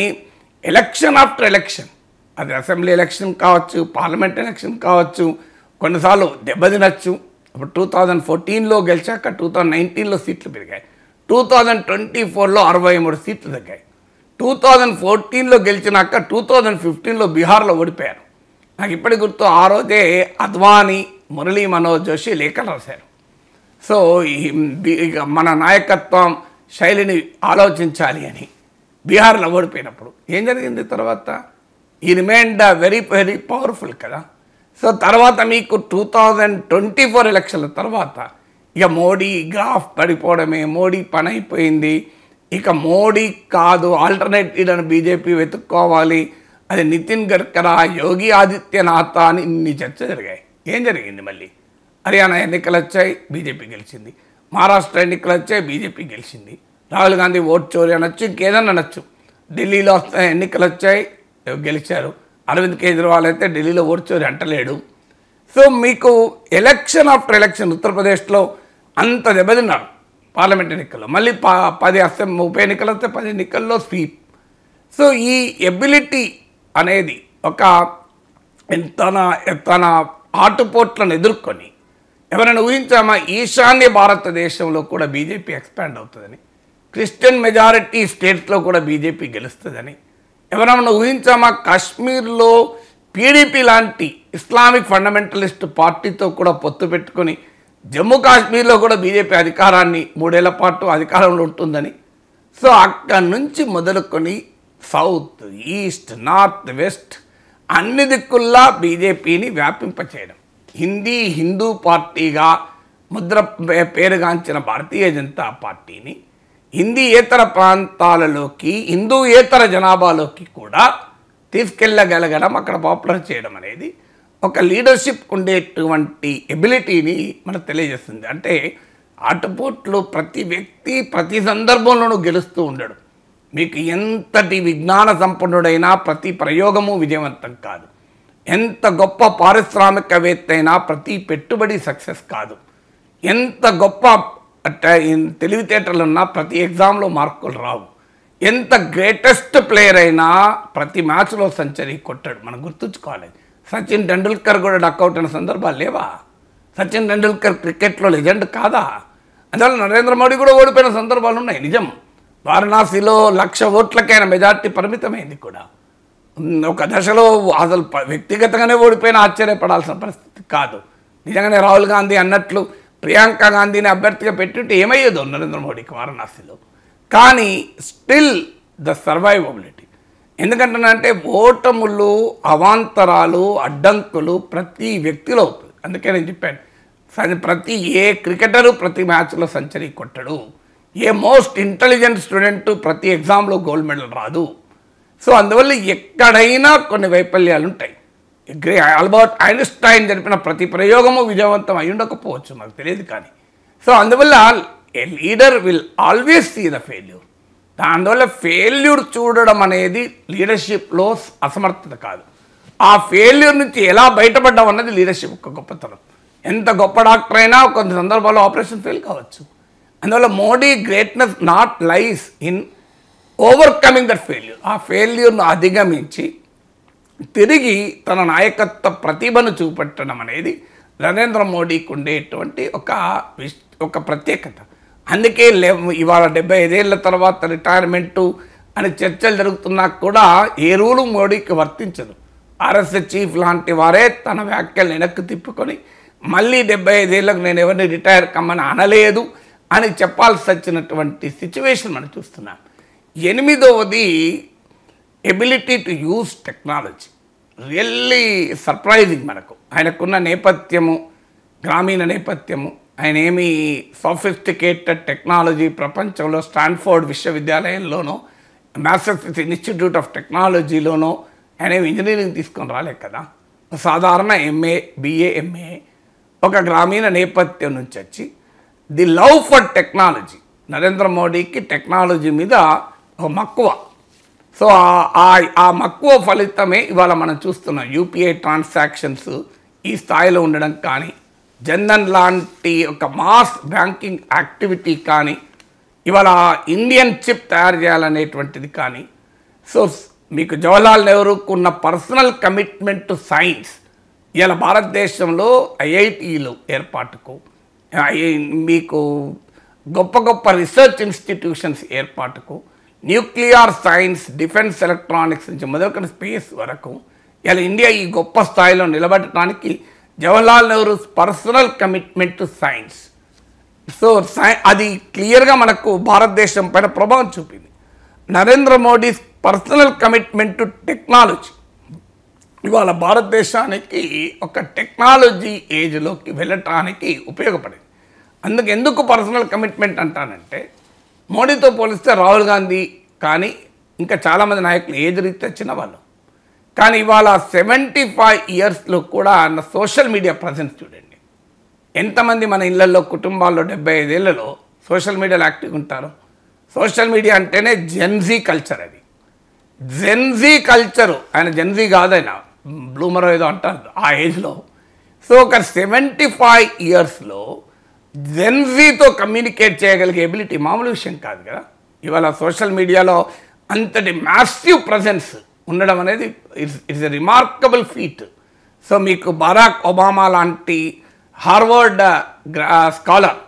ఎలక్షన్ ఆఫ్టర్ ఎలక్షన్, అది అసెంబ్లీ ఎలక్షన్ కావచ్చు, పార్లమెంట్ ఎలక్షన్ కావచ్చు, కొన్నిసార్లు దెబ్బతినచ్చు. ఇప్పుడు 2014లో గెలిచాక 2019లో సీట్లు పెరిగాయి, 2024లో 63 సీట్లు తగ్గాయి, 2014లో గెలిచినాక 2015లో బీహార్లో ఓడిపోయారు. నాకు ఇప్పటికి గుర్తు, ఆ రోజే అద్వానీ, మురళీ మనోహర్ జోషి లేఖలు రాశారు. సో ఇక మన నాయకత్వం శైలిని ఆలోచించాలి అని బీహార్లో ఓడిపోయినప్పుడు ఏం జరిగింది తర్వాత? ఈ రిమైండ్ వెరీ వెరీ పవర్ఫుల్ కదా. సో తర్వాత మీకు 2024 ఎలక్షన్ల తర్వాత ఇక మోడీ గ్రాఫ్ పడిపోవడమే, మోడీ పని అయిపోయింది, ఇక మోడీ కాదు ఆల్టర్నేటివ్ అని బీజేపీ వెతుక్కోవాలి, అది నితిన్ గడ్కరా, యోగి ఆదిత్యనాథ్ అని ఇన్ని చర్చ జరిగాయి. ఏం జరిగింది? మళ్ళీ హర్యానా ఎన్నికలు వచ్చాయి, బీజేపీ గెలిచింది. మహారాష్ట్ర ఎన్నికలు వచ్చాయి, బీజేపీ గెలిచింది. రాహుల్ గాంధీ ఓట్ చోరీ అనొచ్చు, ఇంకేదన్నా అనొచ్చు. ఢిల్లీలో ఎన్నికలు వచ్చాయి, గెలిచారు. అరవింద్ కేజ్రీవాల్ అయితే ఢిల్లీలో ఓట్ చోరీ అంటలేడు. సో మీకు ఎలక్షన్ ఆఫ్టర్ ఎలక్షన్ ఉత్తరప్రదేశ్లో అంత దెబ్బతిన్నారు పార్లమెంట్ ఎన్నికల్లో, మళ్ళీ 10 ఉప ఎన్నికలు వస్తే 10 ఎన్నికల్లో స్వీప్. సో ఈ ఎబిలిటీ అనేది ఒక తన ఆటుపోట్లను ఎదుర్కొని ఎవరైనా ఊహించామా? ఈశాన్య భారతదేశంలో కూడా బీజేపీ ఎక్స్పాండ్ అవుతుందని, క్రిస్టియన్ మెజారిటీ స్టేట్స్లో కూడా బీజేపీ గెలుస్తుందని ఎవరైనా ఊహించామా? కాశ్మీర్లో పీడీపీ లాంటి ఇస్లామిక్ ఫండమెంటలిస్ట్ పార్టీతో కూడా పొత్తు పెట్టుకొని జమ్మూ కాశ్మీర్లో కూడా బీజేపీ అధికారాన్ని 3 ఏళ్ల పాటు అధికారంలో ఉంటుందని. సో అక్కడి నుంచి మొదలుకొని సౌత్, ఈస్ట్, నార్త్, వెస్ట్ అన్ని దిక్కుల్లా బీజేపీని వ్యాపింపచేయడం. హిందూ పార్టీగా ముద్ర పేరుగాంచిన భారతీయ జనతా పార్టీని హిందీయేతర ప్రాంతాలలోకి, హిందూయేతర జనాభాలోకి కూడా తీసుకెళ్ళగలగడం, అక్కడ పాపులర్ చేయడం అనేది ఒక లీడర్షిప్ ఉండేటువంటి ఎబిలిటీని మనకు తెలియజేస్తుంది. అంటే ఆటుపోట్లు ప్రతి వ్యక్తి ప్రతి సందర్భంలోనూ గెలుస్తూ ఉండడు. మీకు ఎంతటి విజ్ఞాన సంపన్నుడైనా ప్రతి ప్రయోగము విజయవంతం కాదు. ఎంత గొప్ప పారిశ్రామికవేత్త అయినా ప్రతి పెట్టుబడి సక్సెస్ కాదు. ఎంత గొప్ప తెలివితేటలున్నా ప్రతి ఎగ్జామ్లో మార్కులు రావు. ఎంత గ్రేటెస్ట్ ప్లేయర్ అయినా ప్రతి మ్యాచ్లో సెంచరీ కొట్టాడు. మనం గుర్తుంచుకోవాలి. సచిన్ టెండూల్కర్ కూడా డక్అవుట్ అయిన సందర్భాలు లేవా? సచిన్ టెండూల్కర్ క్రికెట్లో లెజెండ్ కాదా? అందువల్ల నరేంద్ర మోడీ కూడా ఓడిపోయిన సందర్భాలు ఉన్నాయి. నిజం, వారణాసిలో 1,00,000 ఓట్లకైనా మెజార్టీ పరిమితమైంది కూడా. ఒక దశలో అసలు వ్యక్తిగతంగానే ఓడిపోయినా ఆశ్చర్యపడాల్సిన పరిస్థితి కాదు. నిజంగానే రాహుల్ గాంధీ అన్నట్లు ప్రియాంక గాంధీని అభ్యర్థిగా పెట్టుంటే ఏమయ్యేదో నరేంద్ర మోడీకి వారణాసిలో. కానీ స్టిల్ ద సర్వైవబిలిటీ. ఎందుకంటే ఓటములు, అవాంతరాలు, అడ్డంకులు ప్రతి వ్యక్తిలో అవుతుంది. అందుకే నేను చెప్పాను, ప్రతి ఏ క్రికెటరు ప్రతి మ్యాచ్లో century కొట్టడు. A most intelligent student ప్రతి ఎగ్జామ్లో గోల్డ్ మెడల్ రాదు. సో అందువల్ల ఎక్కడైనా కొన్ని వైఫల్యాలు ఉంటాయి. ఆల్బర్ట్ ఐన్స్టైన్ జరిపిన ప్రతి ప్రయోగము విజయవంతం అయి ఉండకపోవచ్చు, నాకు తెలియదు. కానీ సో అందువల్ల a leader will always see the failure. అందువల్ల ఫెయిల్యూర్ చూడడం అనేది లీడర్షిప్లో అసమర్థత కాదు. ఆ ఫెయిల్యూర్ నుంచి ఎలా బయటపడ్డాం అన్నది లీడర్షిప్ ఒక గొప్పతనం. ఎంత గొప్ప డాక్టర్ అయినా కొన్ని సందర్భాల్లో ఆపరేషన్ ఫెయిల్ కావచ్చు. అందువల్ల Modi greatness not lies in overcoming that failure. ఆ ఫెయిల్యూర్ను అధిగమించి తిరిగి తన నాయకత్వ ప్రతిభను చూపెట్టడం అనేది నరేంద్ర మోడీకి ఉండేటువంటి ఒక ప్రత్యేకత. అందుకే ఇవాళ 75 ఏళ్ళ తర్వాత రిటైర్మెంటు అని చర్చలు జరుగుతున్నా కూడా ఏ రూలు మోడీకి వర్తించదు. ఆర్ఎస్ఎస్ చీఫ్ లాంటి వారే తన వ్యాఖ్యలు వెనక్కి తిప్పుకొని మళ్ళీ 75 ఏళ్ళకు నేను ఎవరిని రిటైర్ కమ్మని అనలేదు అని చెప్పాల్సి వచ్చినటువంటి సిచ్యువేషన్ మనం చూస్తున్నాం. 8వది ability to use technology. Really surprising. మనకు ఆయనకున్న నేపథ్యము, గ్రామీణ నేపథ్యము, ఆయన ఏమి సోఫిస్టికేటెడ్ టెక్నాలజీ ప్రపంచంలో స్టాన్ఫోర్డ్ విశ్వవిద్యాలయంలోనో మ్యాసచ్యూసెట్స్ ఇన్స్టిట్యూట్ ఆఫ్ టెక్నాలజీలోనో ఆయన ఇంజనీరింగ్ తీసుకొని రాలే కదా. సాధారణ ఎంఏ, బిఏ, ఎంఏ, ఒక గ్రామీణ నేపథ్యం నుంచి వచ్చి the love for technology. Narendra మోడీకి టెక్నాలజీ మీద ఒక మక్కువ. సో ఆ మక్కువ ఫలితమే ఇవాళ మనం చూస్తున్నాం యూపీఐ ట్రాన్సాక్షన్స్ ఈ స్థాయిలో ఉండడం కానీ, జన్ధన్ లాంటి ఒక మాస్ బ్యాంకింగ్ యాక్టివిటీ కానీ, ఇవాళ ఇండియన్ చిప్ తయారు చేయాలనేటువంటిది కానీ. సో మీకు జవహర్లాల్ నెహ్రూకు ఉన్న పర్సనల్ కమిట్మెంట్ టు సైన్స్ ఇవాళ భారతదేశంలో ఐఐటీలు ఏర్పాటుకు, మీకు గొప్ప గొప్ప రీసెర్చ్ ఇన్స్టిట్యూషన్స్ ఏర్పాటుకు, న్యూక్లియర్ సైన్స్, డిఫెన్స్ ఎలక్ట్రానిక్స్ నుంచి మొదలుకొని స్పేస్ వరకు ఇలా ఇండియా ఈ గొప్ప స్థాయిలో నిలబడటానికి Jawaharlal Nehru personal commitment to science. So అది క్లియర్గా మనకు భారతదేశం పైన ప్రభావం చూపింది. Narendra Modi personal commitment to technology ఇవాళ భారతదేశానికి ఒక టెక్నాలజీ ఏజ్లోకి వెళ్ళటానికి ఉపయోగపడింది. ఎందుకు పర్సనల్ కమిట్మెంట్ అంటానంటే, మోడీతో పోలిస్తే రాహుల్ గాంధీ కానీ ఇంకా చాలామంది నాయకులు ఏజ్ రీత్యా చిన్నవాళ్ళు, కానీ ఇవాళ 75 ఇయర్స్లో కూడా అన్న సోషల్ మీడియా ప్రజెన్స్ చూడండి. ఎంతమంది మన ఇళ్లలో కుటుంబాల్లో 75 ఏళ్లలో సోషల్ మీడియాలో యాక్టివ్గా ఉంటారు. సోషల్ మీడియా అంటేనే జెన్జీ కల్చర్. అది జెన్జీ కల్చరు. ఆయన జెన్జీ కాదైనా బ్లూమర్ ఏదో అంటారు ఆ ఏజ్లో. సో ఒక 75 ఇయర్స్లో జెన్జీతో కమ్యూనికేట్ చేయగలిగే ఎబిలిటీ మామూలు విషయం కాదు కదా. ఇవాళ సోషల్ మీడియాలో అంతటి మ్యాసివ్ ప్రజెన్స్ ఉండడం అనేది it's a remarkable feet. So మీకు బరాక్ ఒబామా లాంటి హార్వర్డ్ స్కాలర్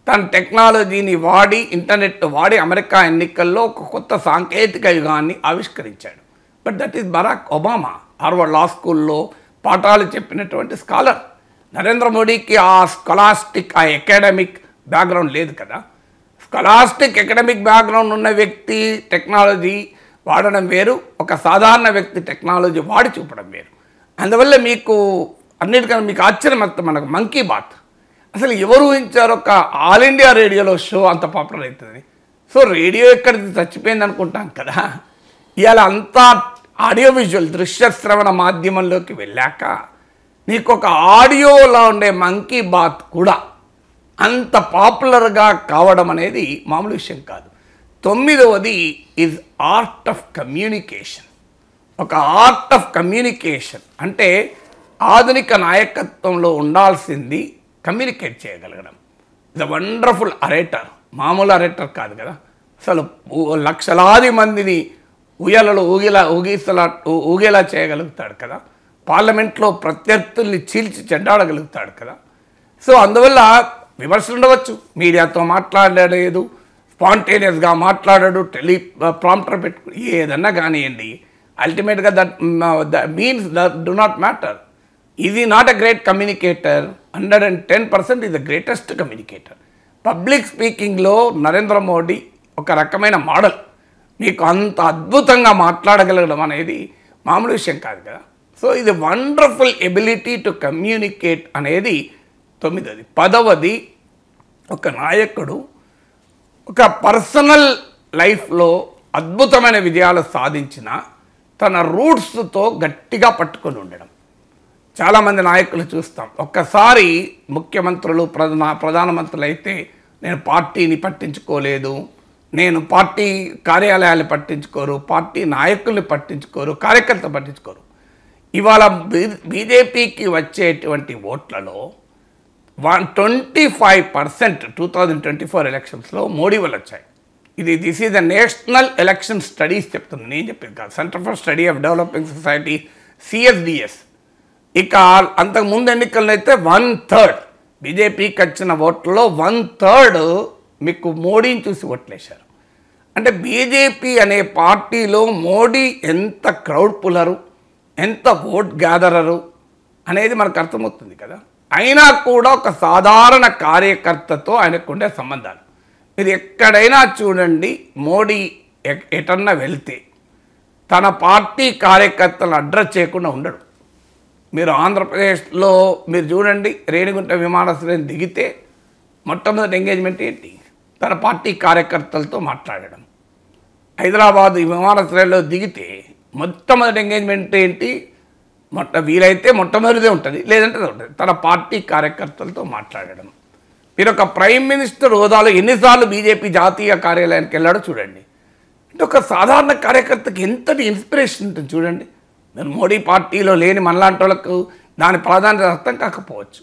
తన టెక్నాలజీని వాడి, ఇంటర్నెట్ వాడి అమెరికా ఎన్నికల్లో ఒక కొత్త సాంకేతిక యుగాన్ని ఆవిష్కరించాడు. But that is Barack Obama, Harvard law స్కూల్లో పాఠాలు చెప్పినటువంటి స్కాలర్. నరేంద్ర మోడీకి ఆ స్కాలాస్టిక్, ఆ అకాడమిక్ బ్యాక్గ్రౌండ్ లేదు కదా. స్కాలాస్టిక్ అకాడమిక్ బ్యాక్గ్రౌండ్ ఉన్న వ్యక్తి టెక్నాలజీ వాడడం వేరు, ఒక సాధారణ వ్యక్తి టెక్నాలజీ వాడి చూపడం వేరు. అందువల్ల మీకు అన్నిటికన్నా మీకు ఆశ్చర్యం వస్తుంది. మనకు మన్ కీ బాత్ అసలు ఎవరు ఊహించారు ఒక ఆల్ ఇండియా రేడియోలో షో అంత పాపులర్ అవుతుంది. సో రేడియో ఎక్కడిది చచ్చిపోయింది అనుకుంటాం కదా. ఇవాళ అంతా ఆడియో విజువల్ దృశ్య శ్రవణ మాధ్యమంలోకి వెళ్ళాక నీకు ఒక ఆడియోలో ఉండే మంకీ బాత్ కూడా అంత పాపులర్గా కావడం అనేది మామూలు విషయం కాదు. 9వది ఈజ్ ఆర్ట్ ఆఫ్ కమ్యూనికేషన్. ఒక ఆర్ట్ ఆఫ్ కమ్యూనికేషన్ అంటే ఆధునిక నాయకత్వంలో ఉండాల్సింది కమ్యూనికేట్ చేయగలగడం. ద వండర్ఫుల్ అరేటర్, మామూలు అరేటర్ కాదు కదా. అసలు లక్షలాది మందిని ఊయలలో ఊగేలా చేయగలుగుతాడు కదా. పార్లమెంట్లో ప్రత్యర్థుల్ని చీల్చి చెడ్డాడగలుగుతాడు కదా. సో అందువల్ల విమర్శలు ఉండవచ్చు, మీడియాతో మాట్లాడలేదు, స్పాంటేనియస్గా మాట్లాడాడు, ప్రాంప్టర్ పెట్టుకు ఏదన్నా కానివ్వండి, అల్టిమేట్గా that means that do not matter. Is not a great communicator. 110% is the greatest communicator. Public స్పీకింగ్లో నరేంద్ర మోడీ ఒక రకమైన మోడల్. మీకు అంత అద్భుతంగా మాట్లాడగలగడం అనేది మామూలు విషయం కాదు కదా. సో ఇది వండర్ఫుల్ ఎబిలిటీ టు కమ్యూనికేట్ అనేది 9వది. 10వది ఒక నాయకుడు ఒక పర్సనల్ లైఫ్లో అద్భుతమైన విజయాలు సాధించిన తన రూట్స్తో గట్టిగా పట్టుకొని ఉండడం. చాలామంది నాయకులు చూస్తాం, ఒక్కసారి ముఖ్యమంత్రులు ప్రధానమంత్రులు అయితే నేను పార్టీని పట్టించుకోలేదు, నేను పార్టీ కార్యాలయాలు పట్టించుకోరు, పార్టీ నాయకుల్ని పట్టించుకోరు, కార్యకర్తలు పట్టించుకోరు. ఇవాళ బీజేపీకి వచ్చేటువంటి ఓట్లలో 25% 2024 ఎలక్షన్స్లో మోడీ వల్ల వచ్చాయి. This is the national election studies చెప్తుంది, నేను చెప్పింది కాదు. Centre for study of developing society, CSDS. ఇక అంతకుముందు ఎన్నికల్లో అయితే 1/3 బీజేపీకి వచ్చిన ఓట్లలో 1/3 మీకు మోడీని చూసి ఓట్లేశారు. అంటే బీజేపీ అనే పార్టీలో మోడీ ఎంత క్రౌడ్ పుల్లరు, ఎంత ఓట్ గ్యాదరరు అనేది మనకు అర్థమవుతుంది కదా. అయినా కూడా ఒక సాధారణ కార్యకర్తతో ఆయనకు ఉండే సంబంధాలు మీరు ఎక్కడైనా చూడండి. మోడీ ఎటన్నా వెళ్తే తన పార్టీ కార్యకర్తలను అడ్రస్ చేయకుండా ఉండడు. మీరు ఆంధ్రప్రదేశ్లో మీరు చూడండి, రేణిగుంట విమానాశ్రయం దిగితే మొట్టమొదటి ఎంగేజ్మెంట్ ఏంటి? తన పార్టీ కార్యకర్తలతో మాట్లాడడం. హైదరాబాద్ విమానాశ్రయంలో దిగితే మొట్టమొదటి ఎంగేజ్మెంట్ ఏంటి? వీలైతే మొట్టమొదటిదే ఉంటుంది, లేదంటే ఉంటుంది, తన పార్టీ కార్యకర్తలతో మాట్లాడడం. మీరు ఒక ప్రైమ్ మినిస్టర్ హోదాలో ఎన్నిసార్లు బీజేపీ జాతీయ కార్యాలయానికి వెళ్ళాడో చూడండి. అంటే ఒక సాధారణ కార్యకర్తకి ఎంతటి ఇన్స్పిరేషన్ ఉంటుంది చూడండి. మీరు మోడీ పార్టీలో లేని మనలాంటి వాళ్ళకు దాని ప్రాధాన్యత అర్థం కాకపోవచ్చు,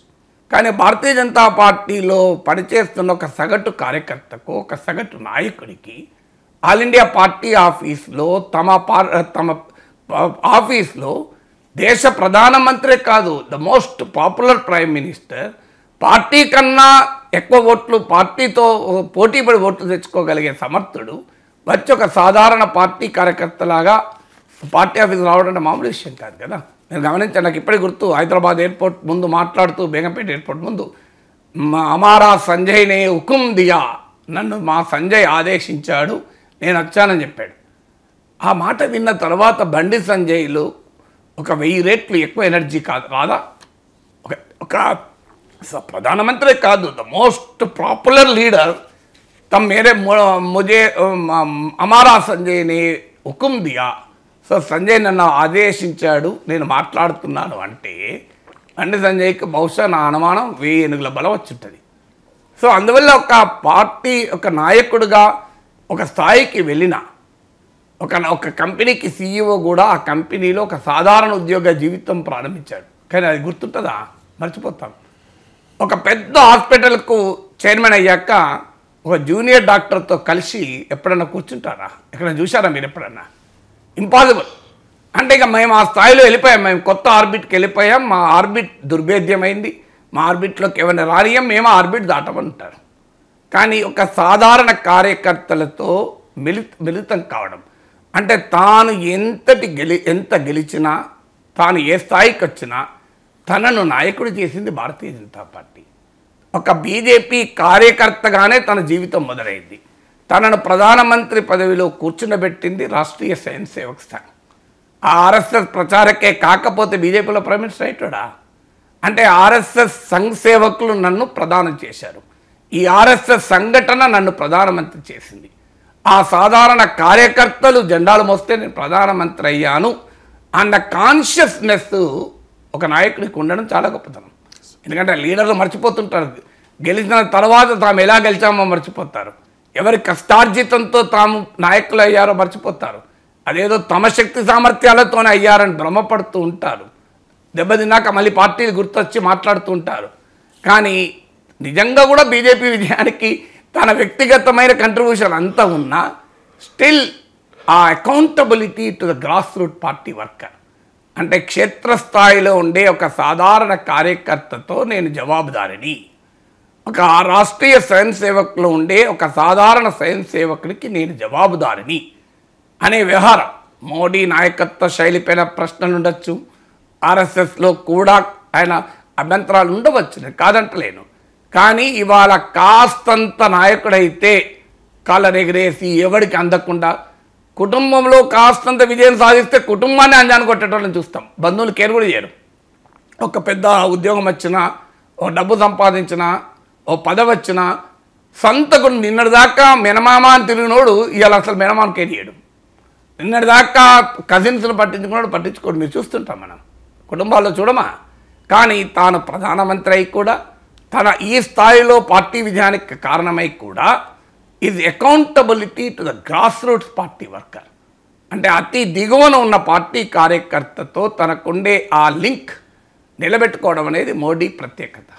కానీ భారతీయ జనతా పార్టీలో పనిచేస్తున్న ఒక సగటు కార్యకర్తకు, ఒక సగటు నాయకుడికి ఆల్ ఇండియా పార్టీ ఆఫీస్లో తమ ఆఫీస్లో దేశ ప్రధానమంత్రి కాదు, the most popular prime minister, party కన్నా ఎక్కువ ఓట్లు, పార్టీతో పోటీపడి ఓట్లు తెచ్చుకోగలిగే సమర్థుడు వచ్చి ఒక సాధారణ పార్టీ కార్యకర్తలాగా పార్టీ ఆఫీస్ రావడం అంటే మామూలు విషయం కాదు కదా. నేను గమనించాను, నాకు ఇప్పటికి గుర్తు, హైదరాబాద్ ఎయిర్పోర్ట్ ముందు మాట్లాడుతూ, బేగంపేట ఎయిర్పోర్ట్ ముందు, అమారా సంజయ్నే హుకుం దియా, నన్ను మా సంజయ్ ఆదేశించాడు, నేను వచ్చానని చెప్పాడు. ఆ మాట విన్న తర్వాత బండి సంజయ్లు ఒక 1000 రెట్లు ఎక్కువ ఎనర్జీ కాదు రాదా? ఒక ప్రధానమంత్రి కాదు, ద మోస్ట్ పాపులర్ లీడర్ తమ మేరే ముజే అమారా సంజయ్ని హుకుం దియా, సో సంజయ్ నన్ను ఆదేశించాడు, నేను మాట్లాడుతున్నాను అంటే బండి సంజయ్కి బహుశా నా అనుమానం 1000 ఏనుగుల బలం వచ్చుంటుంది. సో అందువల్ల ఒక పార్టీ, ఒక నాయకుడిగా ఒక స్థాయికి వెళ్ళిన ఒక కంపెనీకి CEO కూడా ఆ కంపెనీలో ఒక సాధారణ ఉద్యోగ జీవితం ప్రారంభించాడు. కానీ అది గుర్తుంటుందా? మర్చిపోతాం. ఒక పెద్ద హాస్పిటల్కు చైర్మన్ అయ్యాక ఒక జూనియర్ డాక్టర్తో కలిసి ఎప్పుడన్నా కూర్చుంటారా? ఎక్కడైనా చూసారా మీరు ఎప్పుడన్నా? ఇంపాసిబుల్. అంటే ఇక మేము ఆ స్థాయిలో వెళ్ళిపోయాం, మేము కొత్త ఆర్బిట్కి వెళ్ళిపోయాం, మా ఆర్బిట్ దుర్భేద్యమైంది, మా ఆర్బిట్లోకి ఏమైనా రానియం, మేము ఆర్బిట్ దాటమంటారు. కానీ ఒక సాధారణ కార్యకర్తలతో మిళితం కావడం అంటే తాను ఎంత గెలిచినా, తాను ఏ స్థాయికి వచ్చినా తనను నాయకుడు చేసింది భారతీయ జనతా పార్టీ. ఒక బీజేపీ కార్యకర్తగానే తన జీవితం మొదలైంది. తనను ప్రధానమంత్రి పదవిలో కూర్చుండబెట్టింది రాష్ట్రీయ స్వయం సేవక్ సంఘ్. ఆ ఆర్ఎస్ఎస్ ప్రచారకే కాకపోతే బీజేపీలో ప్రైమ్ మినిస్టర్ అయితాడా? అంటే ఆర్ఎస్ఎస్ సంఘ్ సేవకులు నన్ను ప్రధానం చేశారు, ఈ ఆర్ఎస్ఎస్ సంఘటన నన్ను ప్రధానమంత్రి చేసింది. ఆ సాధారణ కార్యకర్తలు జెండాలు మోస్తే నేను ప్రధానమంత్రి అయ్యాను అన్న కాన్షియస్నెస్ ఒక నాయకుడికి ఉండడం చాలా గొప్పతనం. ఎందుకంటే లీడర్లు మర్చిపోతుంటారు, గెలిచిన తర్వాత తాము ఎలా గెలిచామో మర్చిపోతారు, ఎవరి కష్టార్జితంతో తాము నాయకులు అయ్యారో మర్చిపోతారు, అదేదో తమ శక్తి సామర్థ్యాలతోనే అయ్యారని భ్రమపడుతూ ఉంటారు. దెబ్బతిన్నాక మళ్ళీ పార్టీలు గుర్తొచ్చి మాట్లాడుతూ ఉంటారు. కానీ నిజంగా కూడా బీజేపీ విజయానికి తన వ్యక్తిగతమైన కంట్రిబ్యూషన్ అంతా ఉన్నా స్టిల్ ఆ accountability to the grass root party worker, అంటే క్షేత్రస్థాయిలో ఉండే ఒక సాధారణ కార్యకర్తతో నేను జవాబుదారిని, ఒక రాష్ట్రీయ స్వయం సేవకులో ఉండే ఒక సాధారణ స్వయం సేవకుడికి నేను జవాబుదారిని అనే వ్యవహారం. మోడీ నాయకత్వ శైలిపైన ప్రశ్నలు ఉండొచ్చు, ఆర్ఎస్ఎస్లో కూడా ఆయన అభ్యంతరాలు ఉండవచ్చు, నేను కాదంటలేను. కానీ ఇవాళ కాస్తంత నాయకుడైతే కాళ్ళరెగరేసి ఎవరికి అందకుండా కుటుంబంలో కాస్తంత విజయం సాధిస్తే కుటుంబాన్ని అంజాను కొట్టేటోళ్ళని చూస్తాం. బంధువులు కేర్ కూడా చేయరు. ఒక పెద్ద ఉద్యోగం వచ్చినా, ఓ డబ్బు సంపాదించినా, ఓ పదవి వచ్చినా సంతకుడు నిన్నటిదాకా మెనమామ అని తిరిగినోడు ఇవాళ అసలు మెనమామ కేర్ చేయడు. నిన్నటిదాకా కజిన్స్ను పట్టించుకోడు. మీరు చూస్తుంటాం మనం కుటుంబాల్లో చూడమా. కానీ తాను ప్రధానమంత్రి అయి కూడా తన ఈ స్థాయిలో పార్టీ విజయానికి కారణమై కూడా ఇది accountability to the grass roots party worker, అంటే అతి దిగువన ఉన్న పార్టీ కార్యకర్తతో తనకుండే ఆ లింక్ నిలబెట్టుకోవడం అనేది మోడీ ప్రత్యేకత.